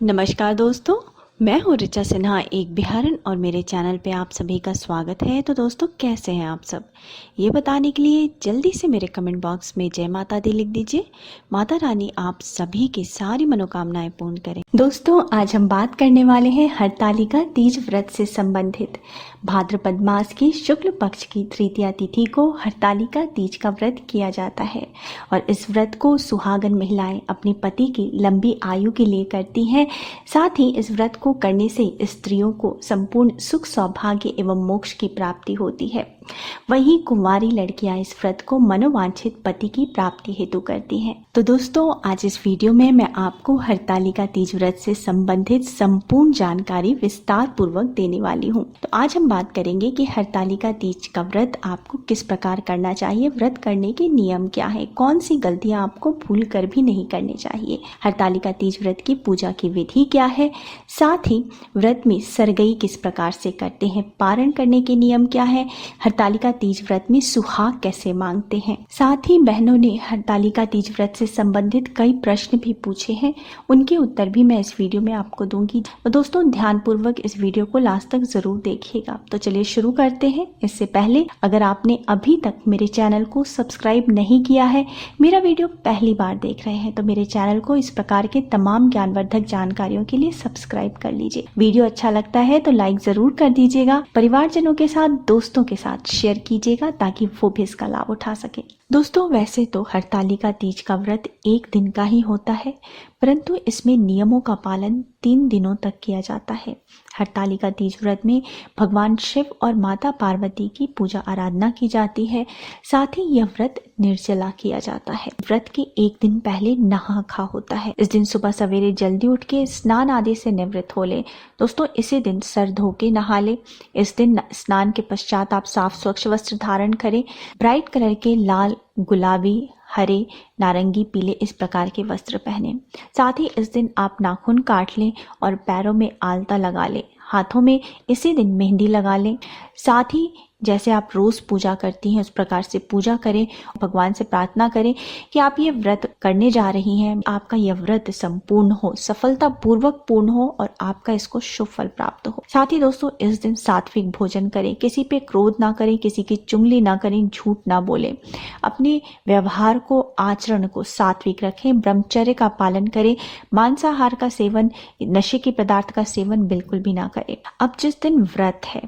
नमस्कार दोस्तों, मैं हूँ ऋचा सिन्हा, एक बिहारन, और मेरे चैनल पे आप सभी का स्वागत है। तो दोस्तों, कैसे हैं आप सब? ये बताने के लिए जल्दी से मेरे कमेंट बॉक्स में जय माता दी लिख दीजिए। माता रानी आप सभी की सारी मनोकामनाएं पूर्ण करें। दोस्तों, आज हम बात करने वाले हैं हरतालिका तीज व्रत से संबंधित। भाद्रपद मास की शुक्ल पक्ष की तृतीया तिथि को हरतालिका तीज का व्रत किया जाता है और इस व्रत को सुहागन महिलाएं अपने पति की लंबी आयु के लिए करती हैं। साथ ही इस व्रत को करने से स्त्रियों को संपूर्ण सुख सौभाग्य एवं मोक्ष की प्राप्ति होती है। वहीं कुंवारी लड़कियां इस व्रत को मनोवांछित पति की प्राप्ति हेतु करती हैं। तो दोस्तों, आज इस वीडियो में मैं आपको हरतालिका तीज व्रत से संबंधित संपूर्ण जानकारी विस्तार पूर्वक देने वाली हूँ। तो आज हम बात करेंगे कि हरतालिका तीज का व्रत आपको किस प्रकार करना चाहिए, व्रत करने के नियम क्या है, कौन सी गलतियां आपको भूल कर भी नहीं करनी चाहिए, हरतालिका तीज व्रत की पूजा की विधि क्या है, साथ ही व्रत में सरगई किस प्रकार से करते हैं, पारण करने के नियम क्या है, हरतालिका तीज व्रत में सुहाग कैसे मांगते हैं। साथ ही बहनों ने हरतालिका तीज व्रत से संबंधित कई प्रश्न भी पूछे हैं, उनके उत्तर भी मैं इस वीडियो में आपको दूंगी। तो दोस्तों, ध्यानपूर्वक इस वीडियो को लास्ट तक जरूर देखिएगा। तो चलिए शुरू करते हैं। इससे पहले अगर आपने अभी तक मेरे चैनल को सब्सक्राइब नहीं किया है, मेरा वीडियो पहली बार देख रहे हैं, तो मेरे चैनल को इस प्रकार के तमाम ज्ञानवर्धक जानकारियों के लिए सब्सक्राइब कर लीजिए। वीडियो अच्छा लगता है तो लाइक जरूर कर दीजिएगा। परिवारजनों के साथ, दोस्तों के साथ शेयर कीजिएगा ताकि वो भी इसका लाभ उठा सके। दोस्तों, वैसे तो हरतालिका तीज का व्रत एक दिन का ही होता है, परंतु इसमें नियमों का पालन 3 दिनों तक किया जाता है। हरतालिका तीज व्रत में भगवान शिव और माता पार्वती की पूजा आराधना की जाती है। साथ ही यह व्रत निर्जला किया जाता है। व्रत के एक दिन पहले नहा खा होता है। इस दिन सुबह सवेरे जल्दी उठ के स्नान आदि से निवृत्त हो ले। दोस्तों, इसी दिन सर धो के नहा ले। इस दिन स्नान के पश्चात आप साफ स्वच्छ वस्त्र धारण करें। ब्राइट कलर के लाल, गुलाबी, हरे, नारंगी, पीले इस प्रकार के वस्त्र पहने। साथ ही इस दिन आप नाखून काट लें और पैरों में आलता लगा लें। हाथों में इसी दिन मेहंदी लगा लें। साथ ही जैसे आप रोज पूजा करती हैं उस प्रकार से पूजा करें। भगवान से प्रार्थना करें कि आप ये व्रत करने जा रही हैं, आपका यह व्रत संपूर्ण हो, सफलता पूर्वक पूर्ण हो और आपका इसको शुभ फल प्राप्त हो। साथ ही दोस्तों, इस दिन सात्विक भोजन करें, किसी पे क्रोध ना करें, किसी की चुगली ना करें, झूठ ना बोलें, अपने व्यवहार को, आचरण को सात्विक रखें, ब्रह्मचर्य का पालन करें, मांसाहार का सेवन, नशे के पदार्थ का सेवन बिल्कुल भी ना करें। अब जिस दिन व्रत है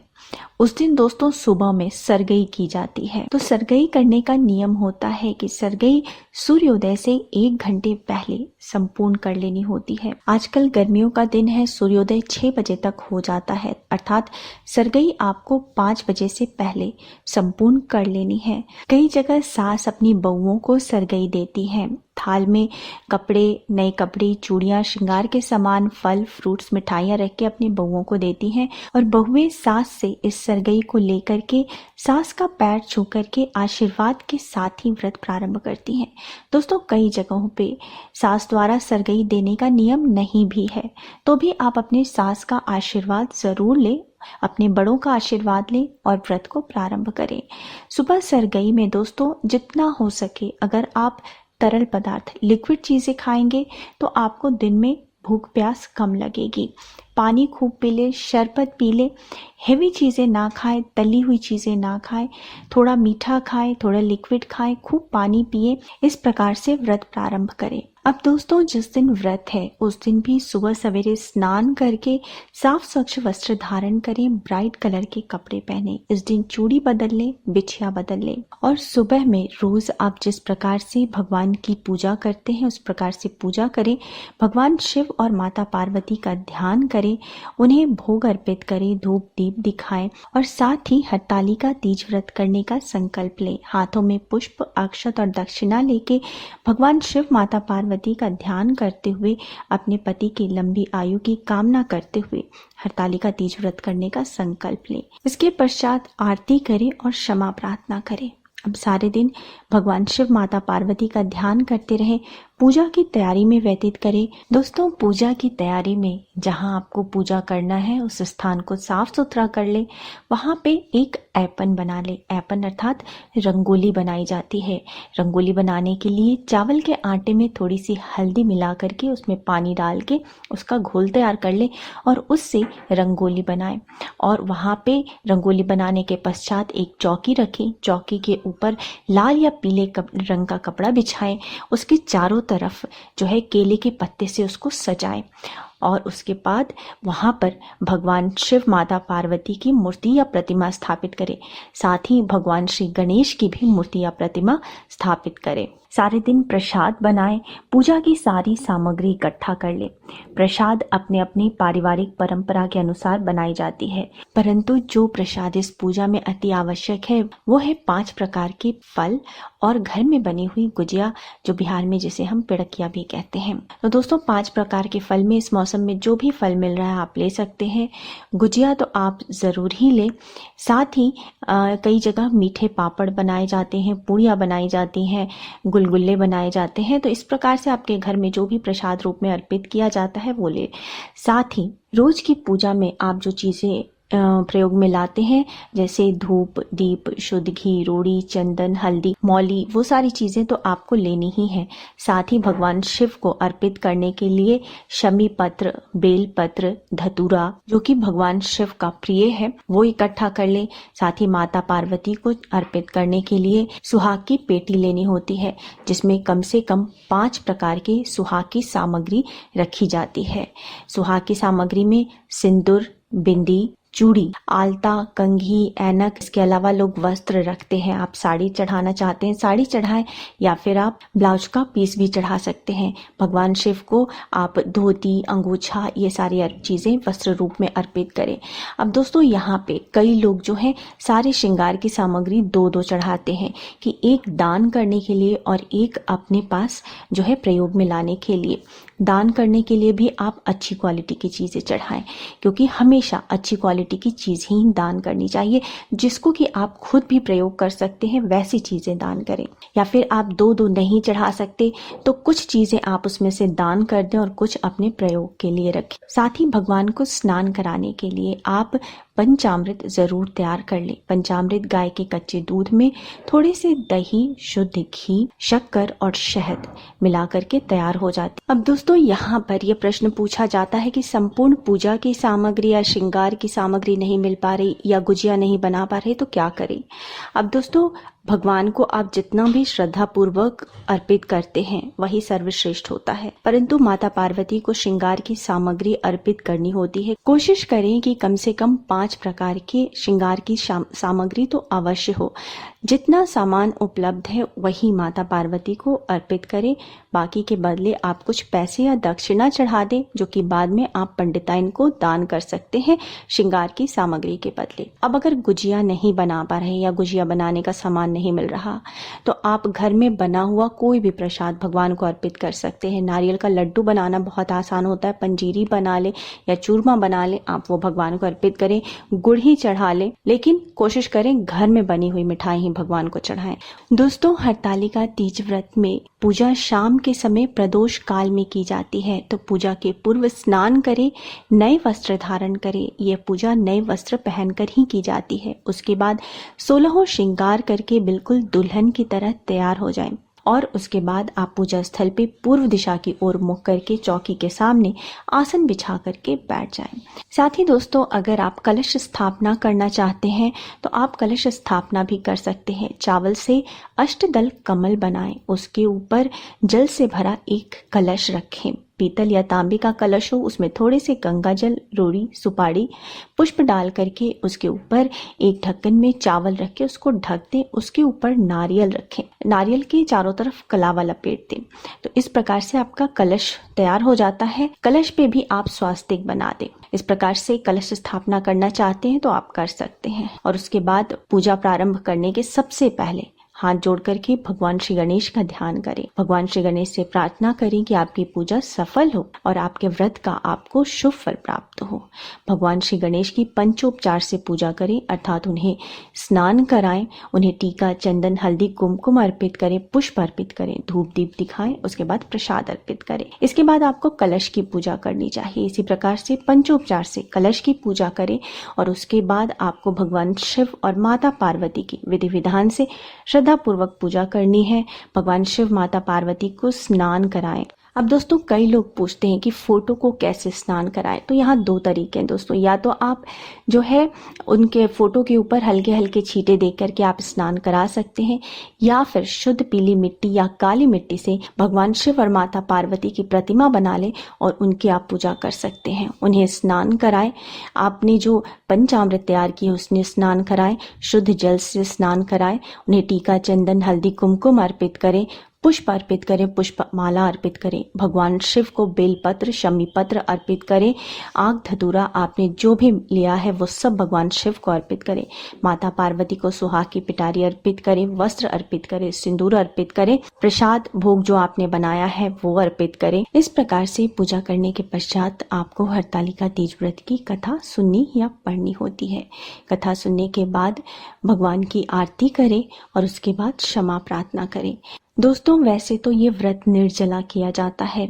उस दिन दोस्तों सुबह में सरगई की जाती है। तो सरगई करने का नियम होता है कि सरगई सूर्योदय से 1 घंटे पहले संपूर्ण कर लेनी होती है। आजकल गर्मियों का दिन है, सूर्योदय 6 बजे तक हो जाता है, अर्थात सरगई आपको 5 बजे से पहले संपूर्ण कर लेनी है। कई जगह सास अपनी बहुओं को सरगई देती है। थाल में कपड़े, नए कपड़े, चूड़ियां, श्रृंगार के सामान, फल, फ्रूट्स, मिठाइयां रख के अपनी बहुओं को देती हैं और बहुएं सास से इस सरगई को लेकर के सास का पैर छू करके आशीर्वाद के साथ ही व्रत प्रारंभ करती हैं। दोस्तों, कई जगहों पे सास द्वारा सरगई देने का नियम नहीं भी है, तो भी आप अपने सास का आशीर्वाद जरूर लें, अपने बड़ों का आशीर्वाद लें और व्रत को प्रारंभ करें। सुबह सरगई में दोस्तों जितना हो सके अगर आप तरल पदार्थ, लिक्विड चीजें खाएंगे तो आपको दिन में भूख प्यास कम लगेगी। पानी खूब पी ले, शरबत पी ले, हेवी चीज़ें ना खाएं, तली हुई चीज़ें ना खाएं, थोड़ा मीठा खाएं, थोड़ा लिक्विड खाएं, खूब पानी पिए। इस प्रकार से व्रत प्रारंभ करें। अब दोस्तों, जिस दिन व्रत है उस दिन भी सुबह सवेरे स्नान करके साफ स्वच्छ वस्त्र धारण करें, ब्राइट कलर के कपड़े पहने। इस दिन चूड़ी बदल लें, बिछिया बदल लें और सुबह में रोज आप जिस प्रकार से भगवान की पूजा करते हैं उस प्रकार से पूजा करें। भगवान शिव और माता पार्वती का ध्यान करें, उन्हें भोग अर्पित करें, धूप दीप दिखाएं और साथ ही हरतालिका तीज व्रत करने का संकल्प लें। हाथों में पुष्प, अक्षत और दक्षिणा लेके भगवान शिव, माता पार्वती का ध्यान करते हुए अपने पति की लंबी आयु की कामना करते हुए हरतालिका तीज व्रत करने का संकल्प लें। इसके पश्चात आरती करें और क्षमा प्रार्थना करें। अब सारे दिन भगवान शिव, माता पार्वती का ध्यान करते रहें, पूजा की तैयारी में व्यतीत करें। दोस्तों, पूजा की तैयारी में जहां आपको पूजा करना है उस स्थान को साफ सुथरा कर ले। वहां पे एक ऐपन बना ले। ऐपन अर्थात रंगोली बनाई जाती है। रंगोली बनाने के लिए चावल के आटे में थोड़ी सी हल्दी मिला करके उसमें पानी डाल के उसका घोल तैयार कर ले और उससे रंगोली बनाए। और वहां पे रंगोली बनाने के पश्चात एक चौकी रखें। चौकी के ऊपर लाल या पीले रंग का कपड़ा बिछाएं। उसके चारों तरफ जो है केले के पत्ते से उसको सजाएं और उसके बाद वहां पर भगवान शिव, माता पार्वती की मूर्ति या प्रतिमा स्थापित करें। साथ ही भगवान श्री गणेश की भी मूर्ति या प्रतिमा स्थापित करें। सारे दिन प्रसाद बनाएं। पूजा की सारी सामग्री इकट्ठा कर ले। प्रसाद अपने अपनी पारिवारिक परंपरा के अनुसार बनाई जाती है, परंतु जो प्रसाद इस पूजा में अति आवश्यक है वो है 5 प्रकार के फल और घर में बनी हुई गुजिया, जो बिहार में जिसे हम पिड़किया भी कहते हैं। तो दोस्तों, 5 प्रकार के फल में इस मौसम में जो भी फल मिल रहा है आप ले सकते हैं। गुजिया तो आप ज़रूर ही लें। साथ ही कई जगह मीठे पापड़ बनाए जाते हैं, पूड़ियाँ बनाई जाती हैं, गुलगुल्ले बनाए जाते हैं। तो इस प्रकार से आपके घर में जो भी प्रसाद रूप में अर्पित किया जाता है वो ले। साथ ही रोज की पूजा में आप जो चीज़ें प्रयोग में लाते हैं, जैसे धूप, दीप, शुद्ध घी, रोड़ी, चंदन, हल्दी, मौली, वो सारी चीज़ें तो आपको लेनी ही है। साथ ही भगवान शिव को अर्पित करने के लिए शमी पत्र, बेल पत्र, धतूरा, जो कि भगवान शिव का प्रिय है, वो इकट्ठा कर ले। साथ ही माता पार्वती को अर्पित करने के लिए सुहाग की पेटी लेनी होती है, जिसमें कम से कम 5 प्रकार के सुहाग की सामग्री रखी जाती है। सुहाग की सामग्री में सिंदूर, बिंदी, चूड़ी, आलता, कंघी, ऐनक, इसके अलावा लोग वस्त्र रखते हैं। आप साड़ी चढ़ाना चाहते हैं साड़ी चढ़ाएं, या फिर आप ब्लाउज का पीस भी चढ़ा सकते हैं। भगवान शिव को आप धोती, अंगूछा, ये सारी चीज़ें वस्त्र रूप में अर्पित करें। अब दोस्तों, यहाँ पे कई लोग जो हैं सारे श्रृंगार की सामग्री 2-2 चढ़ाते हैं, कि एक दान करने के लिए और एक अपने पास जो है प्रयोग में लाने के लिए। दान करने के लिए भी आप अच्छी क्वालिटी की चीज़ें चढ़ाएं, क्योंकि हमेशा अच्छी क्वालिटी की चीज़ ही दान करनी चाहिए। जिसको कि आप खुद भी प्रयोग कर सकते हैं वैसी चीज़ें दान करें। या फिर आप 2-2 नहीं चढ़ा सकते तो कुछ चीज़ें आप उसमें से दान कर दें और कुछ अपने प्रयोग के लिए रखें। साथ ही भगवान को स्नान कराने के लिए आप पंचामृत जरूर तैयार कर ले। पंचामृत गाय के कच्चे दूध में थोड़े से दही, शुद्ध घी, शक्कर और शहद मिला करके तैयार हो जाती। अब दोस्तों, यहाँ पर यह प्रश्न पूछा जाता है कि संपूर्ण पूजा की सामग्री या श्रृंगार की सामग्री नहीं मिल पा रही या गुजिया नहीं बना पा रहे तो क्या करें। अब दोस्तों, भगवान को आप जितना भी श्रद्धा पूर्वक अर्पित करते हैं वही सर्वश्रेष्ठ होता है, परंतु माता पार्वती को श्रृंगार की सामग्री अर्पित करनी होती है। कोशिश करें कि कम से कम 5 प्रकार के श्रृंगार की सामग्री तो अवश्य हो। जितना सामान उपलब्ध है वही माता पार्वती को अर्पित करें। बाकी के बदले आप कुछ पैसे या दक्षिणा चढ़ा दें, जो कि बाद में आप पंडिताइन को दान कर सकते हैं श्रृंगार की सामग्री के बदले। अब अगर गुजिया नहीं बना पा रहे या गुजिया बनाने का सामान नहीं मिल रहा, तो आप घर में बना हुआ कोई भी प्रसाद भगवान को अर्पित कर सकते हैं। नारियल का लड्डू बनाना बहुत आसान होता है। पंजीरी बना ले या चूरमा बना ले, आप वो भगवान को अर्पित करें। गुड़ ही चढ़ा ले, लेकिन कोशिश करें घर में बनी हुई मिठाई ही भगवान को चढ़ाएं। दोस्तों, हरतालिका तीज व्रत में पूजा शाम के समय प्रदोष काल में की जाती है, तो पूजा के पूर्व स्नान करें, नए वस्त्र धारण करें। यह पूजा नए वस्त्र पहनकर ही की जाती है। उसके बाद 16 श्रृंगार करके बिल्कुल दुल्हन की तरह तैयार हो जाएं और उसके बाद आप पूजा स्थल पे पूर्व दिशा की ओर मुख करके चौकी के सामने आसन बिछा करके बैठ जाएं। साथ ही दोस्तों, अगर आप कलश स्थापना करना चाहते हैं तो आप कलश स्थापना भी कर सकते हैं। चावल से अष्टदल कमल बनाएं, उसके ऊपर जल से भरा एक कलश रखें। पीतल या तांबे का कलश हो, उसमें थोड़े से गंगा जल, रोड़ी, सुपारी, पुष्प डाल करके उसके ऊपर एक ढक्कन में चावल रख के उसको ढक दें। उसके ऊपर नारियल रखें, नारियल के चारों तरफ कलावा लपेट दें। तो इस प्रकार से आपका कलश तैयार हो जाता है। कलश पे भी आप स्वास्तिक बना दें। इस प्रकार से कलश स्थापना करना चाहते हैं तो आप कर सकते हैं। और उसके बाद पूजा प्रारंभ करने के सबसे पहले हाथ जोड़ करके भगवान श्री गणेश का ध्यान करें। भगवान श्री गणेश से प्रार्थना करें कि आपकी पूजा सफल हो और आपके व्रत का आपको शुभ फल प्राप्त हो। भगवान श्री गणेश की पंचोपचार से पूजा करें, अर्थात उन्हें स्नान कराएं, उन्हें टीका, चंदन, हल्दी, कुमकुम अर्पित करें, पुष्प अर्पित करें, धूप दीप दिखाएं, उसके बाद प्रसाद अर्पित करें। इसके बाद आपको कलश की पूजा करनी चाहिए। इसी प्रकार से पंचोपचार से कलश की पूजा करें और उसके बाद आपको भगवान शिव और माता पार्वती की विधि विधान से श्रद्धा पूर्वक पूजा करनी है। भगवान शिव माता पार्वती को स्नान कराएं। अब दोस्तों कई लोग पूछते हैं कि फोटो को कैसे स्नान कराएं, तो यहाँ दो तरीके हैं दोस्तों। या तो आप जो है उनके फोटो के ऊपर हल्के हल्के छींटे दे करके आप स्नान करा सकते हैं, या फिर शुद्ध पीली मिट्टी या काली मिट्टी से भगवान शिव और माता पार्वती की प्रतिमा बना लें और उनकी आप पूजा कर सकते हैं। उन्हें स्नान कराएं, आपने जो पंचामृत तैयार किए उसने स्नान कराएं, शुद्ध जल से स्नान कराएं, उन्हें टीका, चंदन, हल्दी, कुमकुम अर्पित करें, पुष्प अर्पित करें, पुष्प माला अर्पित करें, भगवान शिव को बेलपत्र, शमी पत्र अर्पित करें, आग धतूरा आपने जो भी लिया है वो सब भगवान शिव को अर्पित करें। माता पार्वती को सुहाग की पिटारी अर्पित करें, वस्त्र अर्पित करें, सिंदूर अर्पित करें, प्रसाद भोग जो आपने बनाया है वो अर्पित करें। इस प्रकार से पूजा करने के पश्चात आपको हरतालिका तीज व्रत की कथा सुननी या पढ़नी होती है। कथा सुनने के बाद भगवान की आरती करें और उसके बाद क्षमा प्रार्थना करें। दोस्तों वैसे तो ये व्रत निर्जला किया जाता है,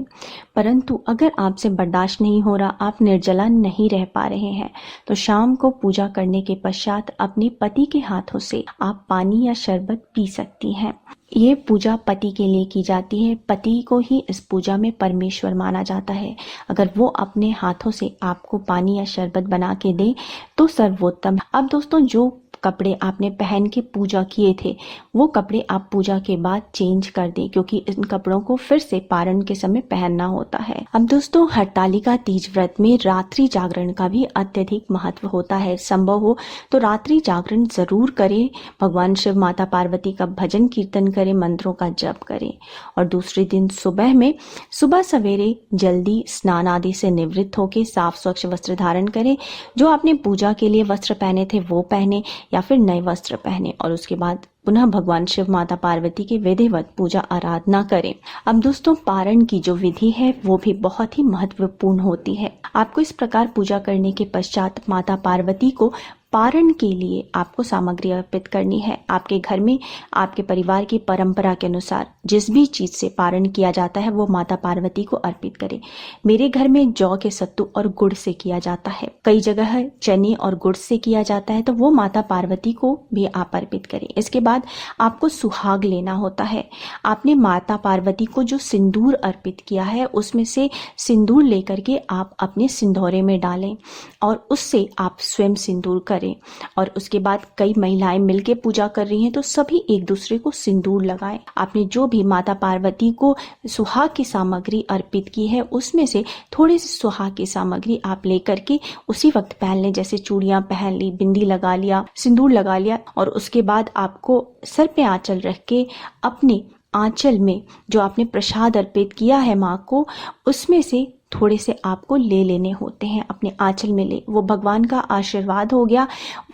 परंतु अगर आपसे बर्दाश्त नहीं हो रहा, आप निर्जला नहीं रह पा रहे हैं, तो शाम को पूजा करने के पश्चात अपने पति के हाथों से आप पानी या शरबत पी सकती हैं। ये पूजा पति के लिए की जाती है। पति को ही इस पूजा में परमेश्वर माना जाता है। अगर वो अपने हाथों से आपको पानी या शरबत बना के दे तो सर्वोत्तम। अब दोस्तों जो कपड़े आपने पहन के पूजा किए थे वो कपड़े आप पूजा के बाद चेंज कर दें, क्योंकि इन कपड़ों को फिर से पारण के समय पहनना होता है। अब दोस्तों हरतालिका तीज व्रत में रात्रि जागरण का भी अत्यधिक महत्व होता है। संभव हो तो रात्रि जागरण जरूर करें, भगवान शिव माता पार्वती का भजन कीर्तन करें, मंत्रों का जप करें और दूसरे दिन सुबह सवेरे जल्दी स्नान आदि से निवृत्त होकर साफ स्वच्छ वस्त्र धारण करें। जो आपने पूजा के लिए वस्त्र पहने थे वो पहने या फिर नए वस्त्र पहने और उसके बाद पुनः भगवान शिव माता पार्वती की विधिवत पूजा आराधना करें। अब दोस्तों पारण की जो विधि है वो भी बहुत ही महत्वपूर्ण होती है। आपको इस प्रकार पूजा करने के पश्चात माता पार्वती को पारण के लिए आपको सामग्री अर्पित करनी है। आपके घर में आपके परिवार की परंपरा के अनुसार जिस भी चीज से पारण किया जाता है वो माता पार्वती को अर्पित करें। मेरे घर में जौ के सत्तू और गुड़ से किया जाता है, कई जगह चने और गुड़ से किया जाता है, तो वो माता पार्वती को भी आप अर्पित करें। इसके बाद आपको सुहाग लेना होता है। आपने माता पार्वती को जो सिंदूर अर्पित किया है उसमें से सिंदूर लेकर के आप अपने सिंदूरे में डालें और उससे आप स्वयं सिंदूर करें। और उसके बाद कई महिलाएं मिलकर पूजा कर रही हैं तो सभी एक दूसरे को सिंदूर लगाएं। आपने जो भी माता पार्वती को सुहाग की सामग्री अर्पित की है उसमें से थोड़ी सी सुहाग की सामग्री आप लेकर के उसी वक्त पहन लें, जैसे चूड़ियां पहन ली, बिंदी लगा लिया, सिंदूर लगा लिया और उसके बाद आपको सर पे आंचल रख के अपने आंचल में जो आपने प्रसाद अर्पित किया है माँ को उसमें से थोड़े से आपको ले लेने होते हैं, अपने आंचल में ले। वो भगवान का आशीर्वाद हो गया।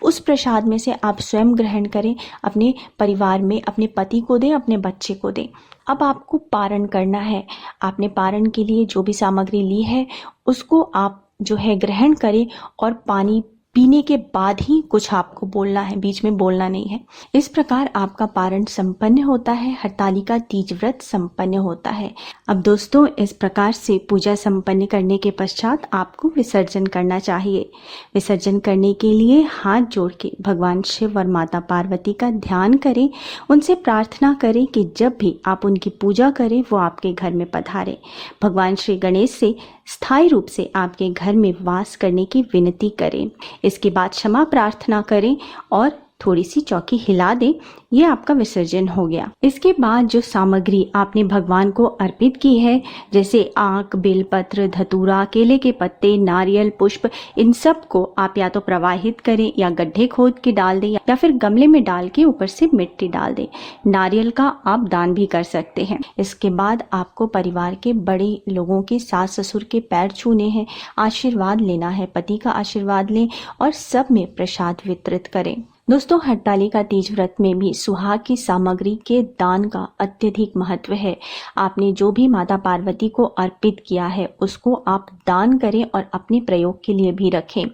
उस प्रसाद में से आप स्वयं ग्रहण करें, अपने परिवार में अपने पति को दें, अपने बच्चे को दें। अब आपको पारण करना है। आपने पारण के लिए जो भी सामग्री ली है उसको आप जो है ग्रहण करें और पानी पीने के बाद ही कुछ आपको बोलना है, बीच में बोलना नहीं है। इस प्रकार आपका पारण संपन्न होता है, हरतालिका तीज व्रत संपन्न होता है। अब दोस्तों इस प्रकार से पूजा संपन्न करने के पश्चात आपको विसर्जन करना चाहिए। विसर्जन करने के लिए हाथ जोड़ के भगवान शिव और माता पार्वती का ध्यान करें, उनसे प्रार्थना करें कि जब भी आप उनकी पूजा करें वो आपके घर में पधारे। भगवान श्री गणेश से स्थायी रूप से आपके घर में वास करने की विनती करें। इसके बाद क्षमा प्रार्थना करें और थोड़ी सी चौकी हिला दें। ये आपका विसर्जन हो गया। इसके बाद जो सामग्री आपने भगवान को अर्पित की है, जैसे आक, बेलपत्र, धतूरा, केले के पत्ते, नारियल, पुष्प, इन सब को आप या तो प्रवाहित करें या गड्ढे खोद के डाल दें या फिर गमले में डाल के ऊपर से मिट्टी डाल दें। नारियल का आप दान भी कर सकते हैं। इसके बाद आपको परिवार के बड़े लोगों के, सास ससुर के पैर छूने हैं, आशीर्वाद लेना है, पति का आशीर्वाद लें और सब में प्रसाद वितरित करें। दोस्तों, हरतालिका तीज व्रत में भी सुहाग की सामग्री के दान का अत्यधिक महत्व है। आपने जो भी माता पार्वती को अर्पित किया है उसको आप दान करें और अपने प्रयोग के लिए भी रखें।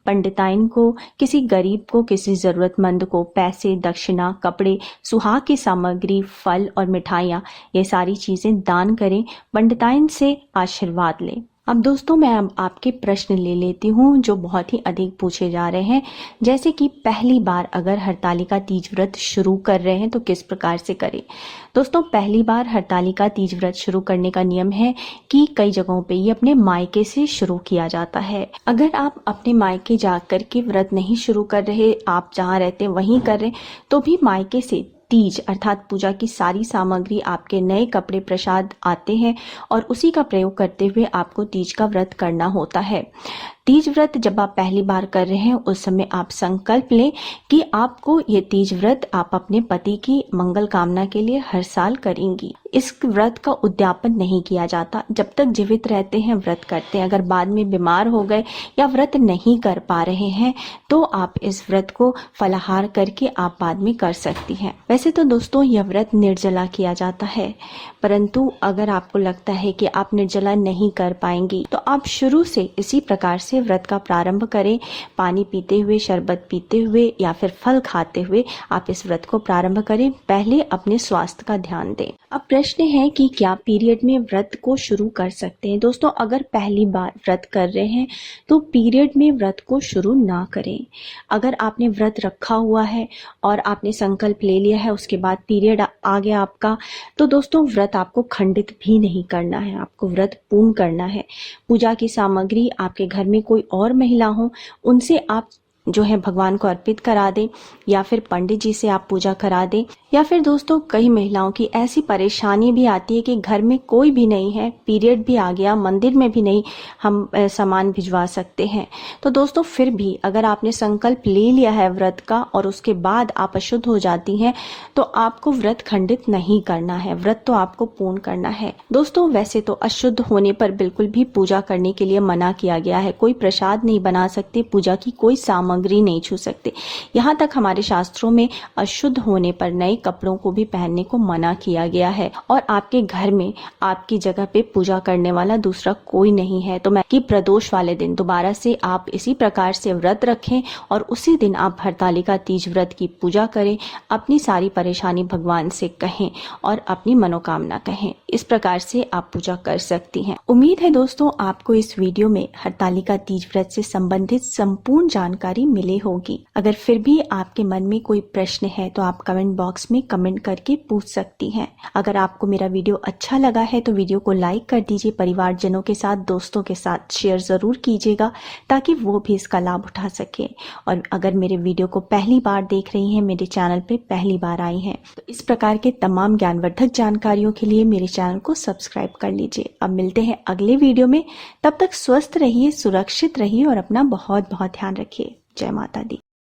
पंडिताइन को, किसी गरीब को, किसी ज़रूरतमंद को पैसे, दक्षिणा, कपड़े, सुहाग की सामग्री, फल और मिठाइयाँ, ये सारी चीज़ें दान करें। पंडिताइन से आशीर्वाद लें। अब दोस्तों, मैं अब आपके प्रश्न ले लेती हूँ जो बहुत ही अधिक पूछे जा रहे हैं। जैसे कि पहली बार अगर हरतालिका तीज व्रत शुरू कर रहे हैं तो किस प्रकार से करें। दोस्तों, पहली बार हरतालिका तीज व्रत शुरू करने का नियम है कि कई जगहों पे ये अपने मायके से शुरू किया जाता है। अगर आप अपने मायके जाकर के व्रत नहीं शुरू कर रहे, आप जहाँ रहते हैं वहीं कर रहे, तो भी मायके से तीज अर्थात पूजा की सारी सामग्री, आपके नए कपड़े, प्रसाद आते हैं और उसी का प्रयोग करते हुए आपको तीज का व्रत करना होता है। तीज व्रत जब आप पहली बार कर रहे हैं उस समय आप संकल्प लें कि आपको ये तीज व्रत आप अपने पति की मंगल कामना के लिए हर साल करेंगी। इस व्रत का उद्यापन नहीं किया जाता। जब तक जीवित रहते हैं व्रत करते हैं। अगर बाद में बीमार हो गए या व्रत नहीं कर पा रहे हैं तो आप इस व्रत को फलाहार करके आप बाद में कर सकती हैं। वैसे तो दोस्तों, यह व्रत निर्जला किया जाता है, परंतु अगर आपको लगता है कि आप निर्जला नहीं कर पाएंगी तो आप शुरू से इसी प्रकार से व्रत का प्रारंभ करें। पानी पीते हुए, शरबत पीते हुए या फिर फल खाते हुए आप इस व्रत को प्रारंभ करें। पहले अपने स्वास्थ्य का ध्यान दें। अब प्रश्न है कि क्या पीरियड में व्रत को शुरू कर सकते हैं। दोस्तों, अगर पहली बार व्रत कर रहे हैं तो पीरियड में व्रत को शुरू ना करें। अगर आपने व्रत रखा हुआ है और आपने संकल्प ले लिया है, उसके बाद पीरियड आ गया आपका, तो दोस्तों व्रत आपको खंडित भी नहीं करना है, आपको व्रत पूर्ण करना है। पूजा की सामग्री आपके घर में कोई और महिला हो, उनसे आप जो है भगवान को अर्पित करा दें या फिर पंडित जी से आप पूजा करा दें। या फिर दोस्तों, कई महिलाओं की ऐसी परेशानी भी आती है कि घर में कोई भी नहीं है, पीरियड भी आ गया, मंदिर में भी नहीं हम सामान भिजवा सकते हैं। तो दोस्तों, फिर भी अगर आपने संकल्प ले लिया है व्रत का और उसके बाद आप अशुद्ध हो जाती हैं तो आपको व्रत खंडित नहीं करना है, व्रत तो आपको पूर्ण करना है। दोस्तों, वैसे तो अशुद्ध होने पर बिल्कुल भी पूजा करने के लिए मना किया गया है। कोई प्रसाद नहीं बना सकते, पूजा की कोई सामग्री नहीं छू सकते। यहाँ तक हमारे शास्त्रों में अशुद्ध होने पर नए कपड़ों को भी पहनने को मना किया गया है। और आपके घर में आपकी जगह पे पूजा करने वाला दूसरा कोई नहीं है तो मैं कि प्रदोष वाले दिन दोबारा से आप इसी प्रकार से व्रत रखें और उसी दिन आप हरतालिका तीज व्रत की पूजा करें, अपनी सारी परेशानी भगवान से कहें और अपनी मनोकामना कहें। इस प्रकार से आप पूजा कर सकती हैं। उम्मीद है दोस्तों, आपको इस वीडियो में हरतालिका तीज व्रत से संबंधित संपूर्ण जानकारी मिली होगी। अगर फिर भी आपके मन में कोई प्रश्न है तो आप कमेंट बॉक्स में कमेंट करके पूछ सकती हैं। अगर आपको मेरा वीडियो अच्छा लगा है तो वीडियो को लाइक कर दीजिए, परिवारजनों के साथ, दोस्तों के साथ शेयर जरूर कीजिएगा ताकि वो भी इसका लाभ उठा सके। और अगर मेरे वीडियो को पहली बार देख रही हैं, मेरे चैनल पे पहली बार आई हैं, तो इस प्रकार के तमाम ज्ञानवर्धक जानकारियों के लिए मेरे चैनल को सब्सक्राइब कर लीजिए। अब मिलते हैं अगले वीडियो में, तब तक स्वस्थ रहिए, सुरक्षित रहिए और अपना बहुत बहुत ध्यान रखिए। जय माता दी।